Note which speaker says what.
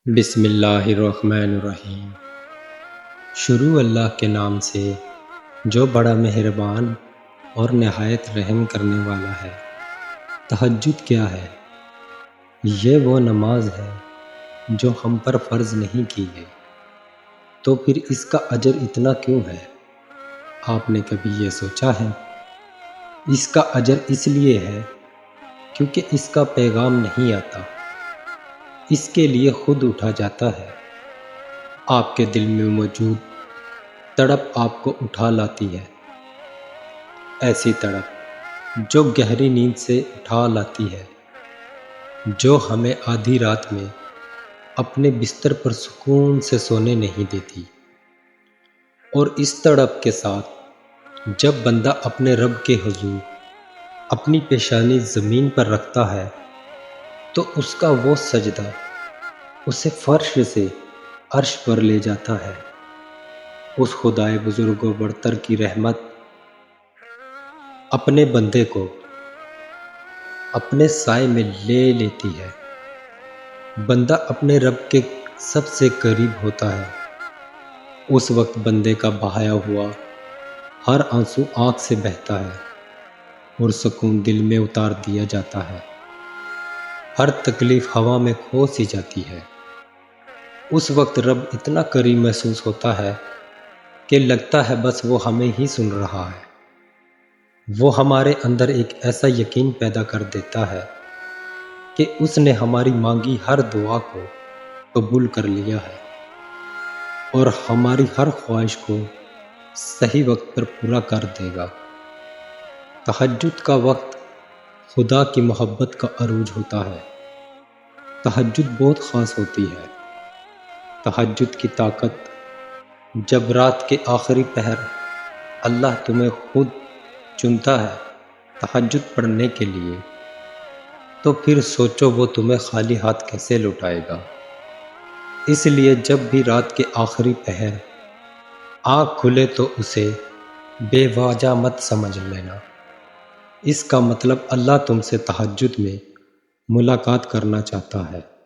Speaker 1: بسم اللہ الرحمن الرحیم۔ شروع اللہ کے نام سے جو بڑا مہربان اور نہایت رحم کرنے والا ہے۔ تہجد کیا ہے؟ یہ وہ نماز ہے جو ہم پر فرض نہیں کی گئی، تو پھر اس کا اجر اتنا کیوں ہے؟ آپ نے کبھی یہ سوچا ہے؟ اس کا اجر اس لیے ہے کیونکہ اس کا پیغام نہیں آتا، اس کے لیے خود اٹھا جاتا ہے۔ آپ کے دل میں موجود تڑپ آپ کو اٹھا لاتی ہے، ایسی تڑپ جو گہری نیند سے اٹھا لاتی ہے، جو ہمیں آدھی رات میں اپنے بستر پر سکون سے سونے نہیں دیتی۔ اور اس تڑپ کے ساتھ جب بندہ اپنے رب کے حضور اپنی پیشانی زمین پر رکھتا ہے تو اس کا وہ سجدہ اسے فرش سے عرش پر لے جاتا ہے۔ اس خدائے بزرگ و برتر کی رحمت اپنے بندے کو اپنے سائے میں لے لیتی ہے۔ بندہ اپنے رب کے سب سے قریب ہوتا ہے۔ اس وقت بندے کا بہایا ہوا ہر آنسو آنکھ سے بہتا ہے اور سکون دل میں اتار دیا جاتا ہے۔ ہر تکلیف ہوا میں کھو سی جاتی ہے۔ اس وقت رب اتنا قریب محسوس ہوتا ہے کہ لگتا ہے بس وہ ہمیں ہی سن رہا ہے۔ وہ ہمارے اندر ایک ایسا یقین پیدا کر دیتا ہے کہ اس نے ہماری مانگی ہر دعا کو قبول کر لیا ہے اور ہماری ہر خواہش کو صحیح وقت پر پورا کر دے گا۔ تہجد کا وقت خدا کی محبت کا عروج ہوتا ہے۔ تہجد بہت خاص ہوتی ہے۔ تہجد کی طاقت جب رات کے آخری پہر اللہ تمہیں خود چنتا ہے تہجد پڑھنے کے لیے، تو پھر سوچو وہ تمہیں خالی ہاتھ کیسے لوٹائے گا۔ اس لیے جب بھی رات کے آخری پہر آنکھ کھلے تو اسے بے وجہ مت سمجھ لینا۔ اس کا مطلب اللہ تم سے تہجد میں ملاقات کرنا چاہتا ہے۔